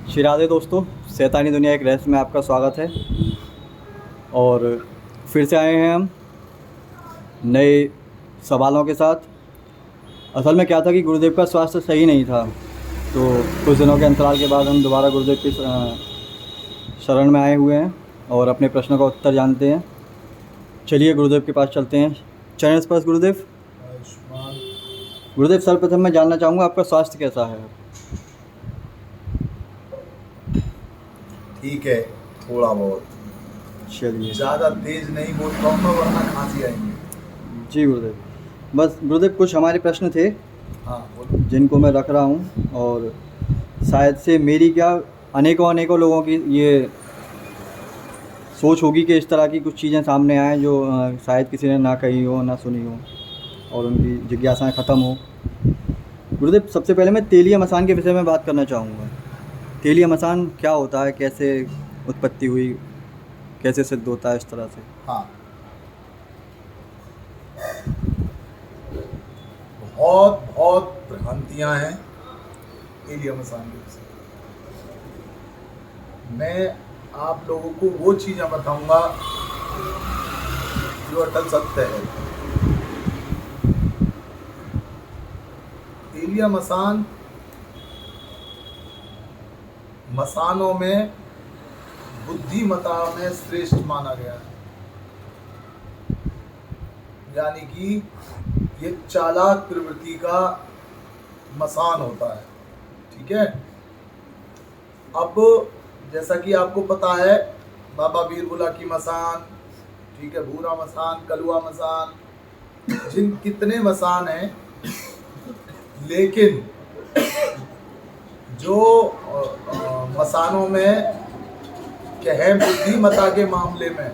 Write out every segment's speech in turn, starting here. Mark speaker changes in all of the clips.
Speaker 1: श्री राधे दोस्तों, शैतानी दुनिया एक रहस्य में आपका स्वागत है। और फिर से आए हैं हम नए सवालों के साथ। असल में क्या था कि गुरुदेव का स्वास्थ्य सही नहीं था, तो कुछ दिनों के अंतराल के बाद हम दोबारा गुरुदेव की शरण में आए हुए हैं और अपने प्रश्नों का उत्तर जानते हैं। चलिए गुरुदेव के पास चलते हैं। चरण स्पर्श गुरुदेव। गुरुदेव, सर्वप्रथम मैं जानना चाहूँगा आपका स्वास्थ्य कैसा है?
Speaker 2: ठीक है, थोड़ा बहुत।
Speaker 1: चलिए,
Speaker 2: ज़्यादा तेज नहीं बोल पाऊंगा वरना खांसी आएंगे।
Speaker 1: जी गुरुदेव। बस गुरुदेव, कुछ हमारे प्रश्न थे
Speaker 2: हाँ बोलो।
Speaker 1: जिनको मैं रख रहा हूँ, और शायद से मेरी क्या अनेकों लोगों की ये सोच होगी कि इस तरह की कुछ चीज़ें सामने आएँ जो शायद किसी ने ना कही हो, ना सुनी हो, और उनकी जिज्ञासाएं ख़त्म हो। गुरुदेव, सबसे पहले मैं तेलीय मसान के विषय में बात करना चाहूँगा। तेलीय मसान क्या होता है, कैसे उत्पत्ति हुई, कैसे सिद्ध होता है, इस तरह से?
Speaker 2: हाँ, बहुत बहुत भ्रांतियां हैं तेलिया मसान के विषय में। मैं आप लोगों को वो चीज़ें बताऊंगा जो अटल सत्य है। तेलिया मसान मसानों में बुद्धिमता में श्रेष्ठ माना गया है, यानी कि ये चालाक प्रवृत्ति का मसान होता है। ठीक है। अब जैसा कि आपको पता है, बाबा बीरबुला की मसान, ठीक है, भूरा मसान, कलुआ मसान, जिन कितने मसान हैं, लेकिन जो मसानों में कहें बुद्धिमता के मामले में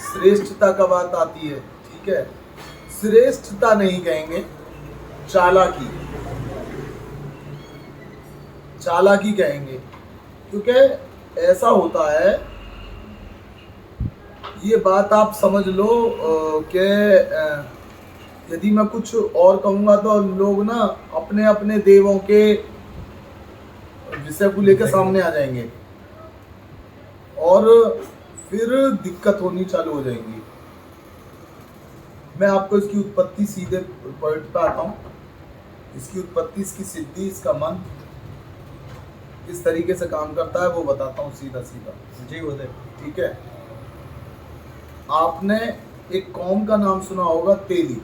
Speaker 2: श्रेष्ठता का बात आती है, ठीक है, श्रेष्ठता नहीं कहेंगे, चालाकी कहेंगे। क्योंकि ऐसा होता है, ये बात आप समझ लो कि यदि मैं कुछ और कहूँगा तो लोग ना अपने अपने देवों के विषय को लेकर सामने आ जाएंगे और फिर दिक्कत होनी चालू हो जाएगी। मैं आपको इसकी उत्पत्ति सीधे पॉइंट पे आता हूँ। इसकी उत्पत्ति, इसकी सिद्धि, इसका मंत्र किस तरीके से काम करता है वो बताता हूँ सीधा सीधा।
Speaker 1: जी गुरुदेव।
Speaker 2: ठीक है। आपने एक कौम का नाम सुना होगा, तेली।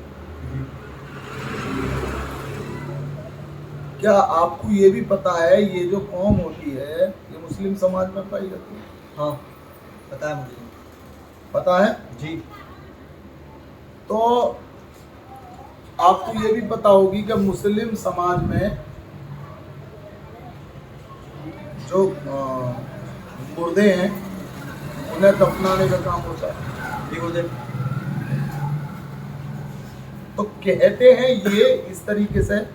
Speaker 2: क्या आपको ये भी पता है ये जो कौम होती है ये मुस्लिम समाज में पाई जाती है?
Speaker 1: हाँ, पता है मुझे।
Speaker 2: पता है
Speaker 1: जी।
Speaker 2: तो आपको ये भी पता होगी कि मुस्लिम समाज में जो मुर्दे हैं उन्हें दफनाने का काम होता है।
Speaker 1: जी गुरुदेव।
Speaker 2: तो कहते हैं ये इस तरीके से।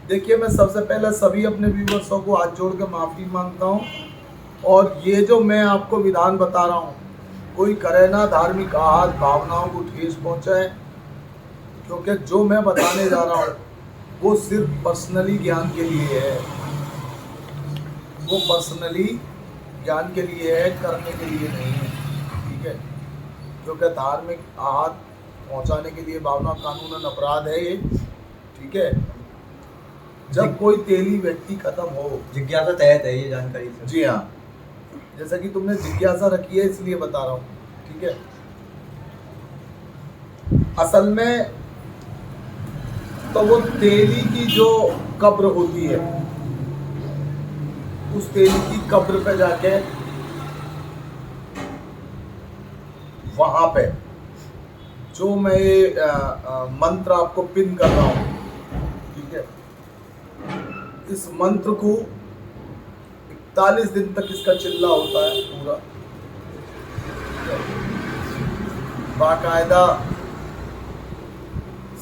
Speaker 2: देखिए, मैं सबसे पहले सभी अपने व्यूवर्सों को हाथ जोड़ के माफ़ी मांगता हूँ, और ये जो मैं आपको विधान बता रहा हूँ, कोई करे ना धार्मिक आहत भावनाओं को ठेस पहुँचाए, क्योंकि जो मैं बताने जा रहा हूँ वो सिर्फ पर्सनली ज्ञान के लिए है। वो पर्सनली ज्ञान के लिए है, करने के लिए नहीं है। ठीक है। क्योंकि धार्मिक आहत पहुंचाने के लिए भावना कानूनन अपराध है ये। ठीक है। जब कोई तेली व्यक्ति खत्म हो,
Speaker 1: जिज्ञासा तहत है ये जानकारी से।
Speaker 2: जी हाँ, जैसा कि तुमने जिज्ञासा रखी है इसलिए बता रहा हूँ। ठीक है। असल में तो वो तेली की जो कब्र होती है, उस तेली की कब्र पे जाके वहां पे जो मैं ये मंत्र आपको पिन कर रहा हूं, ठीक है, इस मंत्र को 41 दिन तक इसका चिल्ला होता है पूरा। बाकायदा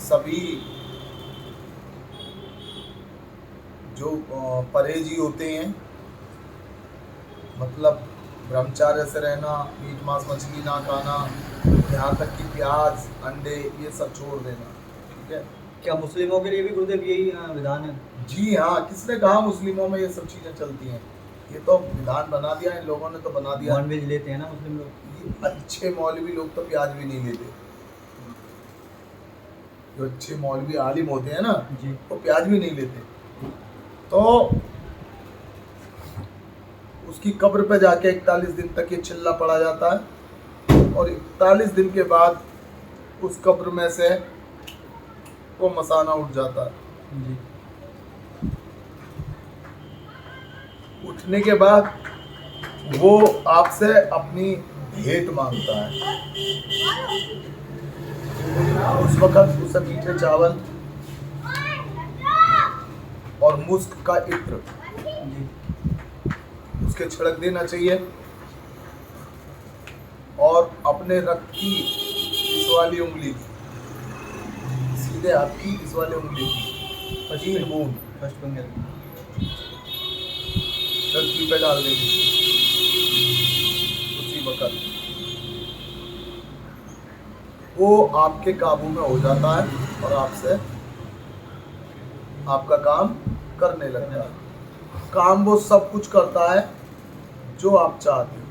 Speaker 2: सभी जो परहेजी होते हैं, मतलब ब्रह्मचार्य से रहना, मीट मांस मछली ना खाना, यहाँ तक कि प्याज अंडे ये सब छोड़ देना। ठीक है।
Speaker 1: क्या मुस्लिमों के लिए भी गुरुदेव यही विधान है?
Speaker 2: जी हाँ, किसने कहा मुस्लिमों में ये सब चीज़ें चलती हैं? ये तो विधान बना दिया इन लोगों ने, तो बना दिया।
Speaker 1: नॉन वेज लेते हैं ना मुस्लिम लोग।
Speaker 2: ये अच्छे मौलवी लोग तो प्याज भी नहीं लेते। जो अच्छे मौलवी आलिम होते हैं ना,
Speaker 1: जी।
Speaker 2: वो प्याज भी नहीं लेते। तो उसकी कब्र पे जाके 41 दिन तक ये चिल्ला पड़ा जाता है, और 41 दिन के बाद उस कब्र में से वो मसाना उठ जाता है।
Speaker 1: जी।
Speaker 2: उठने के बाद वो आपसे अपनी भेंट मांगता है। उस वक्त उसे मीठे चावल और मुस्क का इत्र
Speaker 1: जी।
Speaker 2: उसके छिड़क देना चाहिए, और अपने रक्त की इस वाली उंगली, सीधे हाथ की इस वाली उंगली की 3 बूंद
Speaker 1: फर्स्ट बंगल।
Speaker 2: धरती पे डाल देंगे उसी वक्त। वो आपके काबू में हो जाता है और आपसे आपका काम करने लगता है। काम वो सब कुछ करता है जो आप चाहते हो।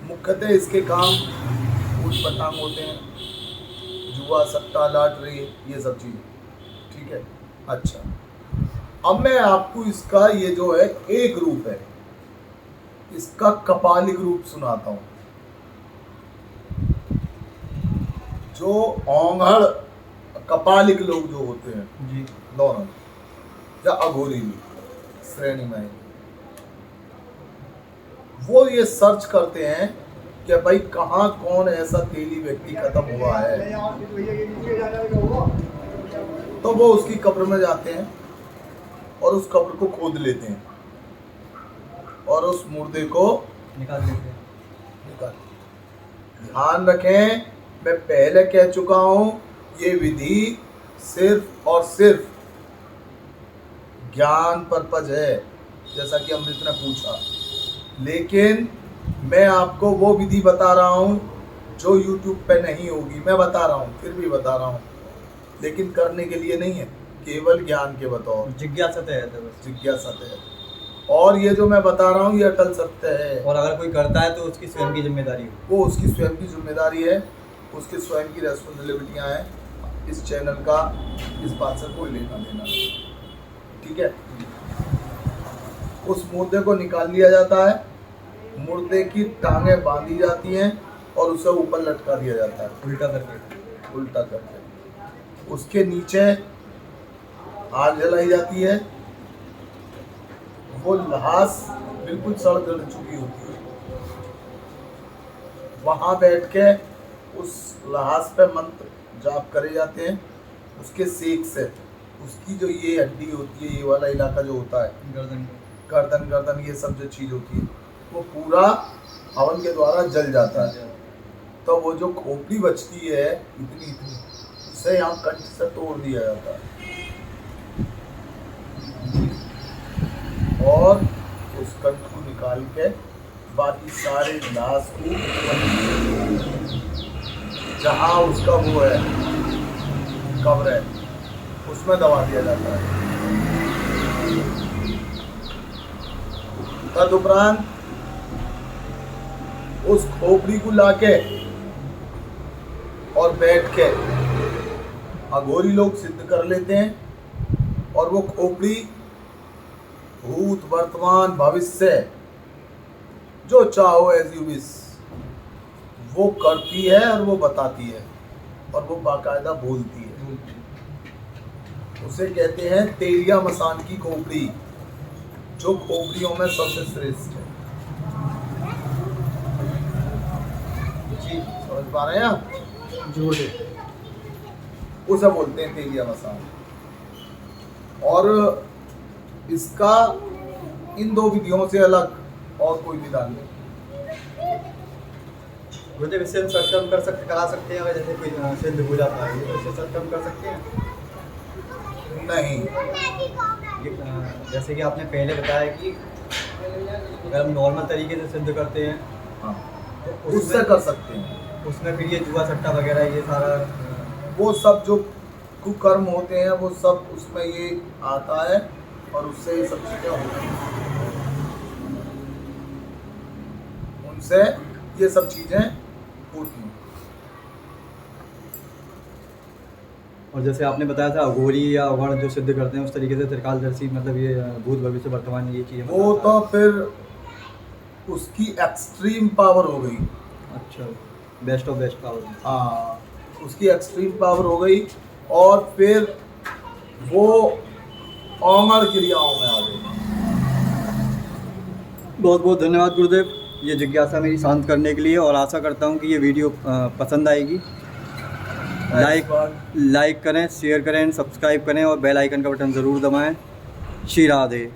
Speaker 2: मुख्यतः इसके काम ऊट पटांग होते हैं, जुआ, सट्टा, लॉटरी, ये सब चीज़। ठीक है, अच्छा। अब मैं आपको इसका ये जो है एक रूप है, इसका कपालिक रूप सुनाता हूँ। जो औंघड़ कपालिक लोग जो होते हैं,
Speaker 1: जी।
Speaker 2: दोनों या अघोरी श्रेणी में, वो ये सर्च करते हैं कि भाई कहाँ कौन ऐसा तेली व्यक्ति खत्म हुआ है। तो वो उसकी कब्र में जाते हैं और उस कब्र को खोद लेते हैं और उस मुर्दे को
Speaker 1: निकाल देते हैं।
Speaker 2: ध्यान रखें, मैं पहले कह चुका हूं, ये विधि सिर्फ और सिर्फ ज्ञान पर्पज है, जैसा कि अमृत ने पूछा। लेकिन मैं आपको वो विधि बता रहा हूं जो YouTube पे नहीं होगी। मैं बता रहा हूं, फिर भी बता रहा हूं, लेकिन करने के लिए नहीं है, केवल ज्ञान के बतौर।
Speaker 1: जिज्ञासा है तो बस।
Speaker 2: जिज्ञासा है। और ये जो मैं बता रहा हूँ ये अटल सत्य है।
Speaker 1: और अगर कोई करता है तो उसकी स्वयं की जिम्मेदारी हो।
Speaker 2: वो उसकी स्वयं की जिम्मेदारी है, उसकी स्वयं की रेस्पॉन्सिबिलिटियाँ हैं। इस चैनल का इस बात से कोई लेना देना नहीं। ठीक है, उस मुर्दे को निकाल लिया जाता है, मुर्दे की टांगें बांधी जाती हैं और उसे ऊपर लटका दिया जाता है
Speaker 1: उल्टा करके।
Speaker 2: उल्टा करके। उसके नीचे आग जलाई जाती है। वो लाश बिल्कुल सड़ गल चुकी होती है। वहां बैठ के उस लाश पे मंत्र जाप करे जाते हैं। उसके सेक से उसकी जो ये हड्डी होती है, ये वाला इलाका जो होता है, गर्दन ये सब जो चीज होती है, वो पूरा हवन के द्वारा जल जाता है। तो वो जो खोपड़ी बचती है इतनी इतनी, उसे यहाँ कंठ से तोड़ दिया जाता है और उस कंठ को निकाल के बाकी सारे लाश को जहाँ उसका वो है कब्र है उसमें दबा दिया जाता है। तदुपरांत उस खोपड़ी को लाके और बैठ के अघोरी लोग सिद्ध कर लेते हैं और वो खोपड़ी भूत वर्तमान भविष्य जो चाहो एज यू विश वो करती है और वो बताती है और वो बाकायदा बोलती है। उसे कहते हैं तेलिया मसान की खोपड़ी, जो खोपड़ियों में सबसे श्रेष्ठ है। जी समझ पा रहे हैं आप?
Speaker 1: जोड़ दे।
Speaker 2: उसे बोलते हैं तेलिया मसान। और इसका इन दो विधियों से अलग और कोई विधान नहीं।
Speaker 1: गुरुदेव इससे हम सत्कर्म करा सकते हैं, अगर जैसे कोई सिद्ध हो जाता है तो इससे सत्कर्म कर सकते हैं?
Speaker 2: नहीं,
Speaker 1: जैसे कि आपने पहले बताया कि अगर हम नॉर्मल तरीके से सिद्ध करते हैं
Speaker 2: हाँ
Speaker 1: तो
Speaker 2: उससे कर सकते हैं।
Speaker 1: उसमें फिर ये जुआ सट्टा वगैरह ये सारा
Speaker 2: वो सब जो कुकर्म होते हैं वो सब उसमें ये आता है और उससे ये सब चीज़ें होती हैं। से ये सब चीज़ें होती हैं।
Speaker 1: और जैसे आपने बताया था अघोरी या अवगुण जो सिद्ध करते हैं उस तरीके से त्रिकालदर्शी मतलब ये भूत भविष्य वर्तमान ये चीज़ें
Speaker 2: वो तो फिर उसकी एक्सट्रीम पावर हो गई।
Speaker 1: अच्छा, बेस्ट ऑफ बेस्ट पावर।
Speaker 2: हाँ, उसकी एक्सट्रीम पावर हो गई और फिर वो अमर क्रियाओं में आ गई।
Speaker 1: बहुत बहुत धन्यवाद गुरुदेव, ये जिज्ञासा मेरी शांत करने के लिए, और आशा करता हूँ कि ये वीडियो पसंद आएगी। लाइक करें, शेयर करें, सब्सक्राइब करें और बेल आइकन का बटन ज़रूर दबाएं। श्री राधे।